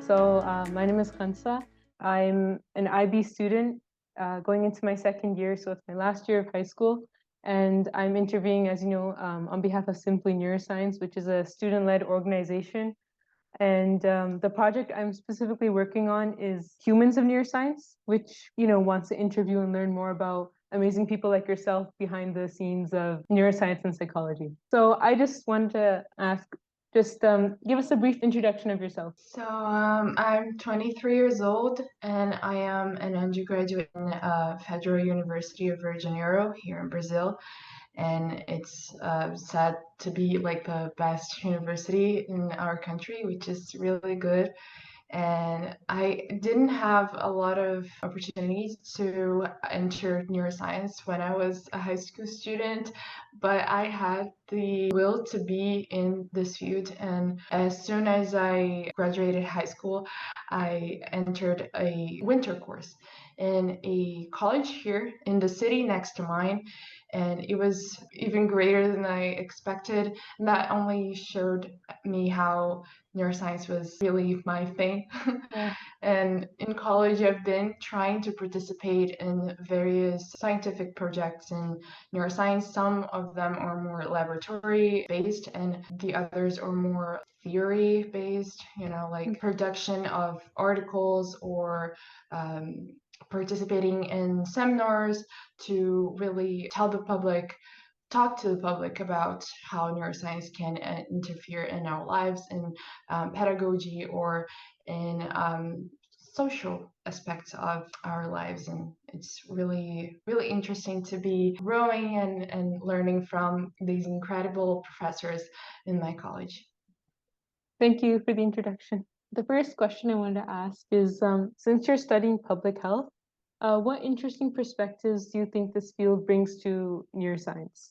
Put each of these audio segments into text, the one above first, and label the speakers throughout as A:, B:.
A: My name is Khansa. I'm an IB student going into my second year, so it's my last year of high school. And I'm interviewing, as you know, on behalf of Simply Neuroscience, which is a student-led organization. And the project I'm specifically working on is Humans of Neuroscience, which, wants to interview and learn more about amazing people like yourself behind the scenes of neuroscience and psychology. So I just wanted to ask, give us a brief introduction of yourself.
B: I'm 23 years old and I am an undergraduate in Federal University of Janeiro here in Brazil. And it's said to be like the best university in our country, which is really good. And I didn't have a lot of opportunities to enter neuroscience when I was a high school student, but I had the will to be in this field. And as soon as I graduated high school, I entered a winter course in a college here in the city next to mine. And it was even greater than I expected. And that only showed me how neuroscience was really my thing.
A: Yeah.
B: And in college, I've been trying to participate in various scientific projects in neuroscience. Some of them are more laboratory based, and the others are more theory based, like production of articles or participating in seminars to really talk to the public about how neuroscience can interfere in our lives in pedagogy or in social aspects of our lives. And it's really, really interesting to be growing and learning from these incredible professors in my college.
A: Thank you for the introduction. The first question I wanted to ask is, since you're studying public health, what interesting perspectives do you think this field brings to neuroscience?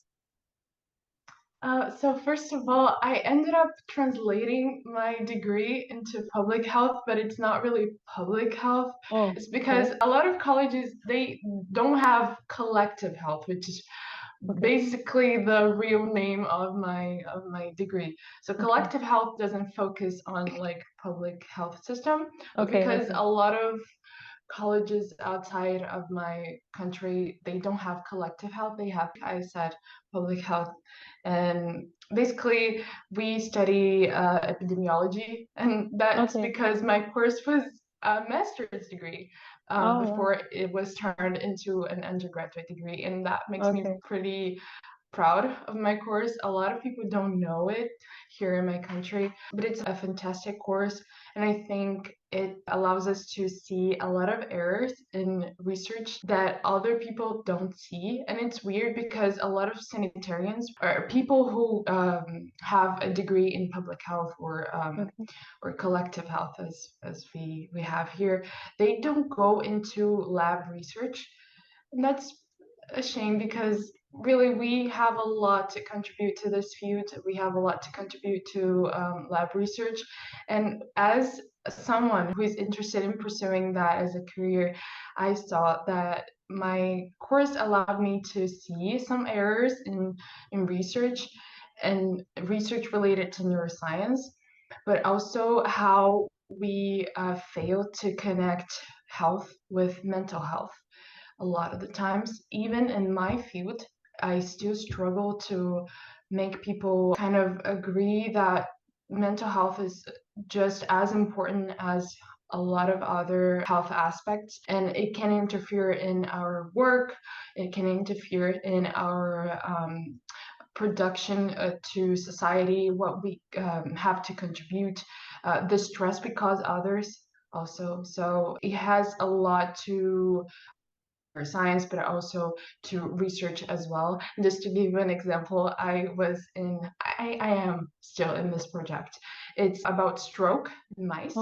B: So first of all, I ended up translating my degree into public health, but it's not really public health.
A: Oh,
B: It's because a lot of colleges, they don't have collective health, which is basically the real name of my degree. So collective health doesn't focus on like public health system, but because a lot of colleges outside of my country, they don't have collective health. They have, I said, public health. And basically we study epidemiology, and that's because my course was a master's degree before it was turned into an undergraduate degree, and that makes me pretty proud of my course. A lot of people don't know it here in my country, but it's a fantastic course. And I think it allows us to see a lot of errors in research that other people don't see. And it's weird because a lot of sanitarians or people who have a degree in public health or collective health, as we have here, they don't go into lab research. And that's a shame because really we have a lot to contribute to this field. We have a lot to contribute to lab research. And as someone who is interested in pursuing that as a career, I saw that my course allowed me to see some errors in research and research related to neuroscience, but also how we fail to connect health with mental health. A lot of the times, even in my field, I still struggle to make people kind of agree that mental health is just as important as a lot of other health aspects, and it can interfere in our work, it can interfere in our production to society, what we have to contribute, the stress we cause others also. So it has a lot to science, but also to research as well. And just to give you an example, I am still in this project. It's about stroke in mice,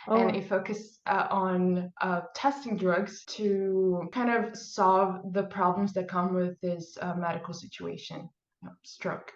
B: and it focuses on testing drugs to kind of solve the problems that come with this medical situation, stroke.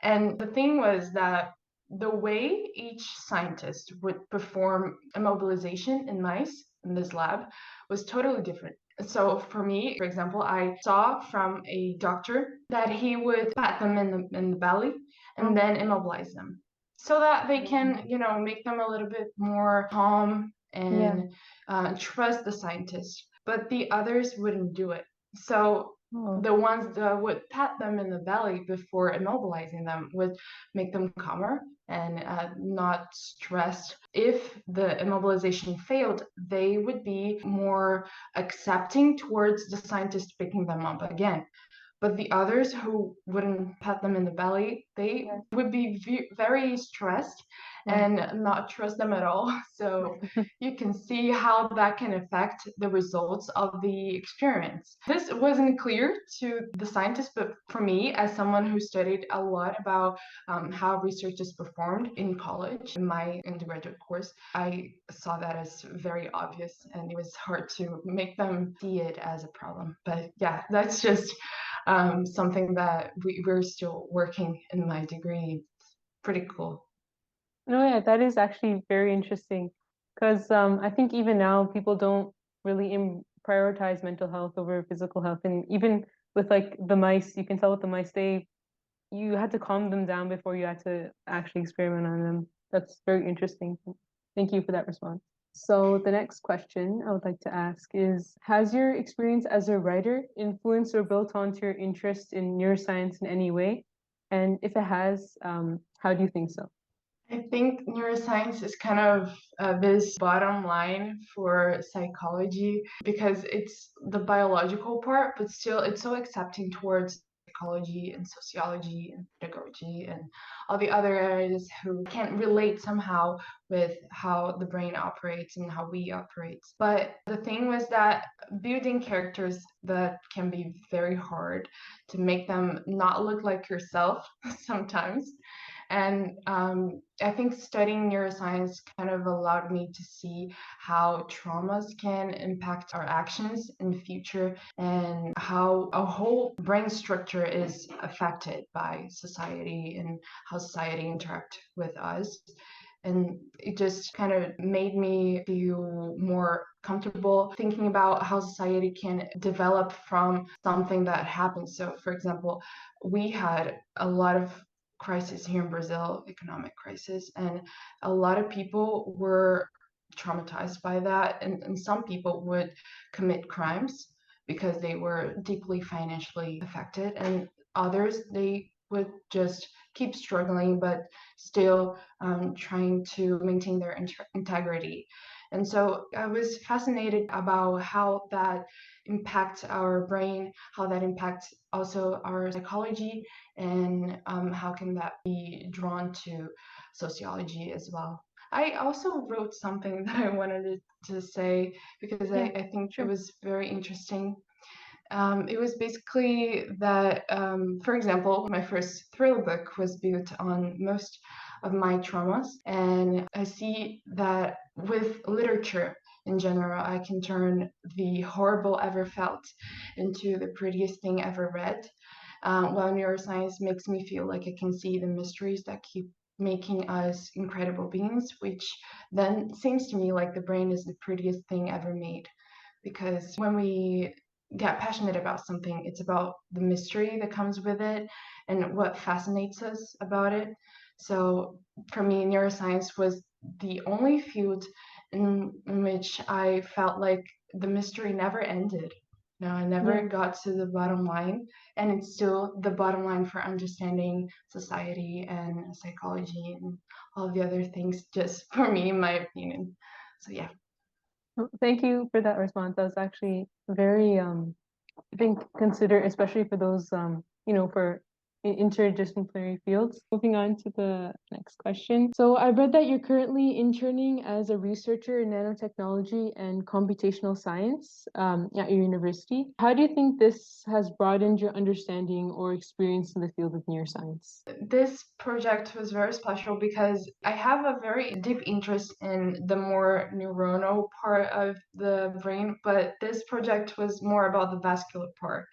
B: And the thing was that the way each scientist would perform immobilization in mice in this lab was totally different. So for me, for example, I saw from a doctor that he would pat them in the belly and then immobilize them. so that they can, make them a little bit more calm
A: Yeah.
B: and trust the scientists. But the others wouldn't do it. So
A: Oh,
B: the ones that would pat them in the belly before immobilizing them would make them calmer and not stressed. If the immobilization failed, they would be more accepting towards the scientist picking them up again. But the others who wouldn't pat them in the belly, they
A: yeah.
B: would be very stressed
A: Oh.
B: and not trust them at all. So you can see how that can affect the results of the experiments. This wasn't clear to the scientists, but for me, as someone who studied a lot about how research is performed in college, in my undergraduate course, I saw that as very obvious, and it was hard to make them see it as a problem. But yeah, that's just something that we're still working in my degree. It's pretty cool.
A: No, yeah, that is actually very interesting because I think even now people don't really prioritize mental health over physical health, and even with like the mice, you can tell with the mice you had to calm them down before you had to actually experiment on them. That's very interesting. Thank you for that response. So the next question I would like to ask is, has your experience as a writer influenced or built onto your interest in neuroscience in any way? And if it has, how do you think so?
B: I think neuroscience is kind of this bottom line for psychology because it's the biological part, but still it's so accepting towards psychology and sociology and pedagogy and all the other areas who can relate somehow with how the brain operates and how we operate. But the thing was that building characters that can be very hard to make them not look like yourself sometimes. And I think studying neuroscience kind of allowed me to see how traumas can impact our actions in the future and how a whole brain structure is affected by society and how society interact with us. And it just kind of made me feel more comfortable thinking about how society can develop from something that happens. So, for example, we had a lot of crisis here in Brazil, economic crisis, and a lot of people were traumatized by that, and some people would commit crimes because they were deeply financially affected, and others they would just keep struggling but still trying to maintain their integrity. And so I was fascinated about how that impacts our brain, how that impacts also our psychology, and how can that be drawn to sociology as well. I also wrote something that I wanted to say because
A: Yeah,
B: I think it
A: sure.
B: was very interesting. It was basically that, for example, my first thriller book was built on most of my traumas, and I see that with literature in general, I can turn the horrible ever felt into the prettiest thing ever read. While neuroscience makes me feel like I can see the mysteries that keep making us incredible beings, which then seems to me like the brain is the prettiest thing ever made. Because when we get passionate about something, it's about the mystery that comes with it and what fascinates us about it. So for me, neuroscience was the only field in which I felt like the mystery never ended. No, I
A: Yeah.
B: never got to the bottom line, and it's still the bottom line for understanding society and psychology and all the other things, just for me, in my opinion. So yeah.
A: Thank you for that response. That was actually very, I think, consider, especially for those, for interdisciplinary fields. Moving on to the next question. So I read that you're currently interning as a researcher in nanotechnology and computational science at your university. How do you think this has broadened your understanding or experience in the field of neuroscience?
B: This project was very special because I have a very deep interest in the more neuronal part of the brain, but this project was more about the vascular part,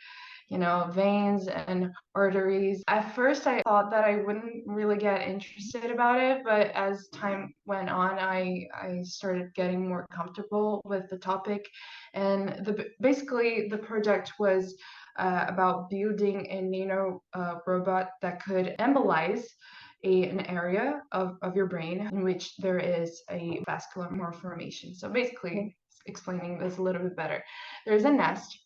B: veins and arteries. At first, I thought that I wouldn't really get interested about it, but as time went on, I started getting more comfortable with the topic. And basically, the project was about building a nano robot that could embolize an area of your brain in which there is a vascular malformation. So basically, explaining this a little bit better, there's a nest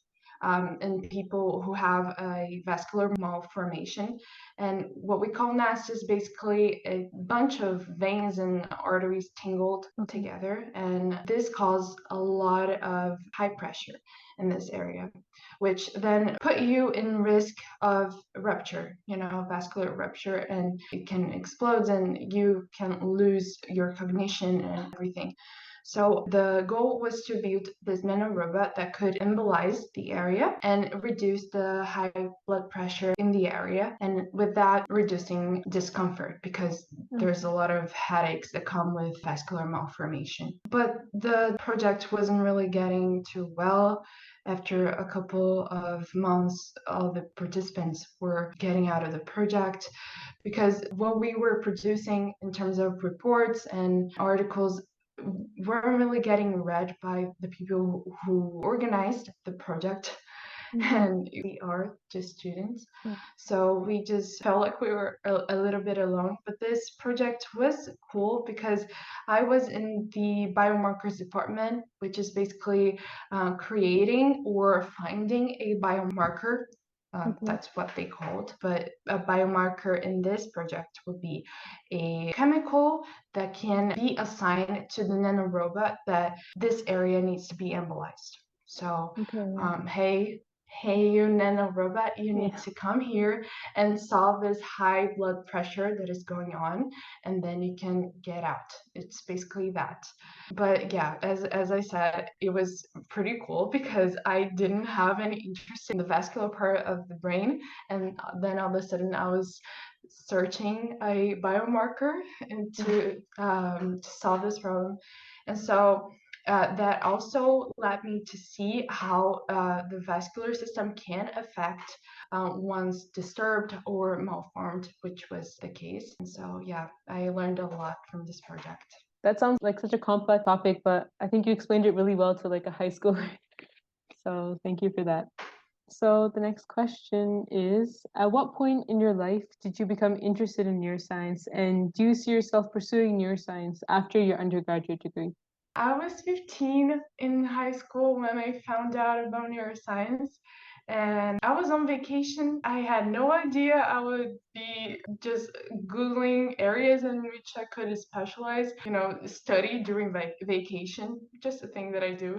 B: in people who have a vascular malformation. And what we call nest is basically a bunch of veins and arteries tangled together. And this causes a lot of high pressure in this area, which then put you in risk of rupture, vascular rupture, and it can explode and you can lose your cognition and everything. So the goal was to build this nanorobot that could embolize the area and reduce the high blood pressure in the area, and with that reducing discomfort, because there's a lot of headaches that come with vascular malformation. But the project wasn't really getting too well. After a couple of months, all the participants were getting out of the project because what we were producing in terms of reports and articles weren't really getting read by the people who organized the project. And we are just students. So we just felt like we were a little bit alone. But this project was cool because I was in the biomarkers department, which is basically creating or finding a biomarker. That's what they called. But a biomarker in this project would be a chemical that can be assigned to the nanorobot that this area needs to be embolized. So, hey, you nanorobot, you need to come here and solve this high blood pressure that is going on, and then you can get out. It's basically that. But yeah, as I said, it was pretty cool because I didn't have any interest in the vascular part of the brain, and then all of a sudden I was searching a biomarker and to solve this problem. And so that also led me to see how the vascular system can affect once disturbed or malformed, which was the case. And so, yeah, I learned a lot from this project.
A: That sounds like such a complex topic, but I think you explained it really well to like a high schooler. So thank you for that. So the next question is, at what point in your life did you become interested in neuroscience, and do you see yourself pursuing neuroscience after your undergraduate degree?
B: I was 15 in high school when I found out about neuroscience, and I was on vacation. I had no idea I would be just Googling areas in which I could specialize, study during vacation, just a thing that I do.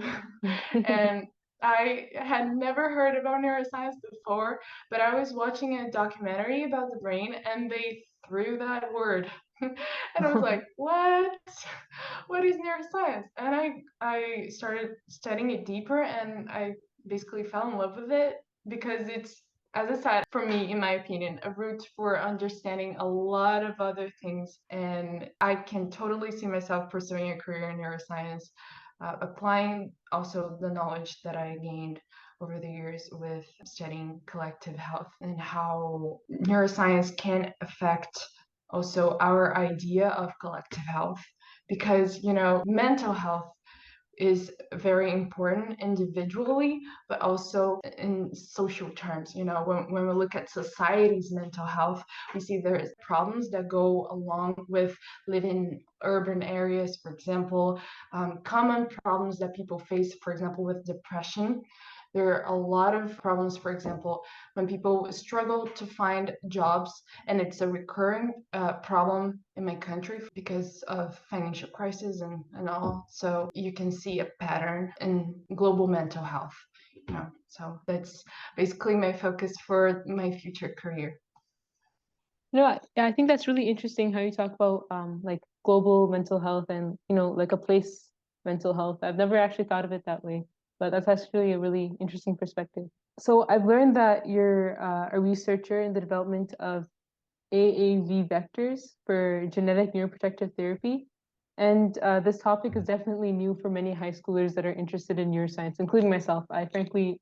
B: And I had never heard about neuroscience before, but I was watching a documentary about the brain and they threw that word. And I was like, what? What is neuroscience? And I started studying it deeper and I basically fell in love with it because it's, as I said, for me, in my opinion, a route for understanding a lot of other things. And I can totally see myself pursuing a career in neuroscience, applying also the knowledge that I gained over the years with studying collective health and how neuroscience can affect also our idea of collective health, because mental health is very important individually, but also in social terms. When we look at society's mental health, we see there's problems that go along with living in urban areas, for example, common problems that people face, for example, with depression. There are a lot of problems, for example, when people struggle to find jobs, and it's a recurring problem in my country because of financial crisis and all. So you can see a pattern in global mental health. So that's basically my focus for my future career.
A: Yeah, I think that's really interesting how you talk about like global mental health and like a place mental health. I've never actually thought of it that way, but that's actually a really interesting perspective. So I've learned that you're a researcher in the development of AAV vectors for genetic neuroprotective therapy. And this topic is definitely new for many high schoolers that are interested in neuroscience, including myself. I frankly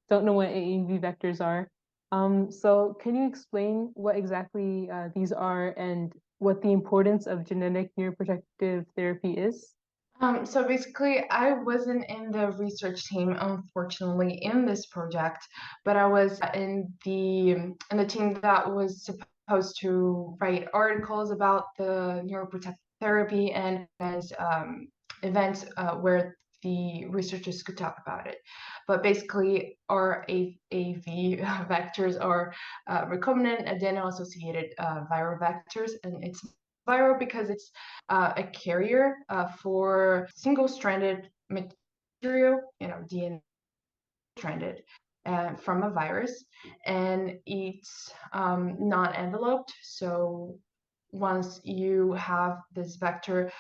A: don't know what AAV vectors are. So can you explain what exactly these are and what the importance of genetic neuroprotective therapy is?
B: So basically, I wasn't in the research team, unfortunately, in this project, but I was in the team that was supposed supposed to write articles about the neuroprotective therapy and events where the researchers could talk about it. But basically, our AAV vectors are recombinant adeno-associated viral vectors, and it's viral because it's a carrier for single-stranded material, DNA stranded from a virus, and it's not enveloped. So once you have this vector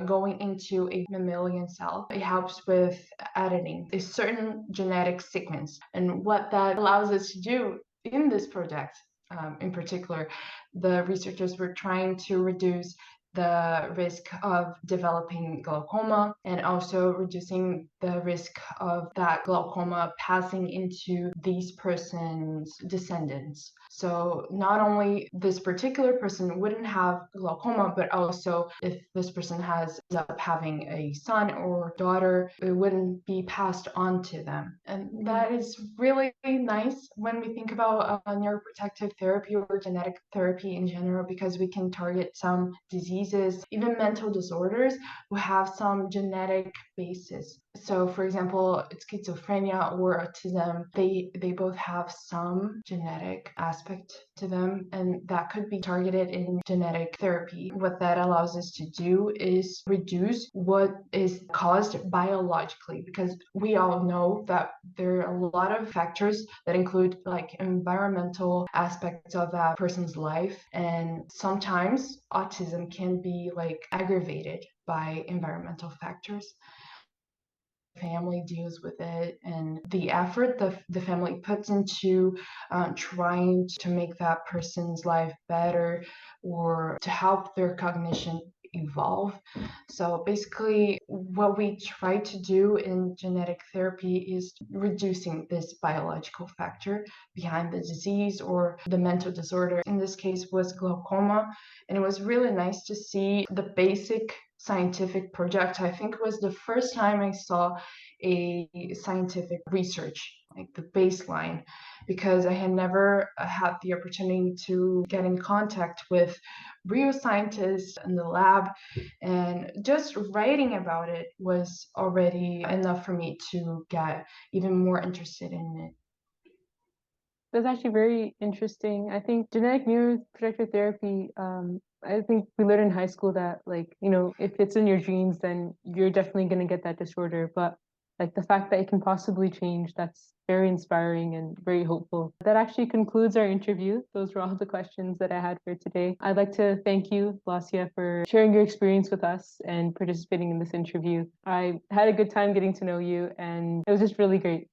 B: going into a mammalian cell, it helps with editing a certain genetic sequence. And what that allows us to do in this project, in particular, the researchers were trying to reduce the risk of developing glaucoma and also reducing the risk of that glaucoma passing into these person's descendants. So not only this particular person wouldn't have glaucoma, but also if this person ends up having a son or daughter, it wouldn't be passed on to them. And that is really nice when we think about neuroprotective therapy or genetic therapy in general, because we can target some diseases, even mental disorders, who have some genetic basis. So for example, schizophrenia or autism, they both have some genetic aspect to them, and that could be targeted in genetic therapy. What that allows us to do is reduce what is caused biologically, because we all know that there are a lot of factors that include like environmental aspects of that person's life, and sometimes autism can be like aggravated by environmental factors. Family deals with it, and the effort the family puts into trying to make that person's life better or to help their cognition evolve. So basically, what we try to do in genetic therapy is reducing this biological factor behind the disease or the mental disorder. In this case was glaucoma, and it was really nice to see the basic scientific project. I think it was the first time I saw a scientific research, like the baseline, because I had never had the opportunity to get in contact with real scientists in the lab, and just writing about it was already enough for me to get even more interested in it.
A: That's actually very interesting. I think genetic neuroprotective therapy, I think we learned in high school that, like, if it's in your genes, then you're definitely going to get that disorder. But like the fact that it can possibly change, that's very inspiring and very hopeful. That actually concludes our interview. Those were all the questions that I had for today. I'd like to thank you, Glaucia, for sharing your experience with us and participating in this interview. I had a good time getting to know you, and it was just really great.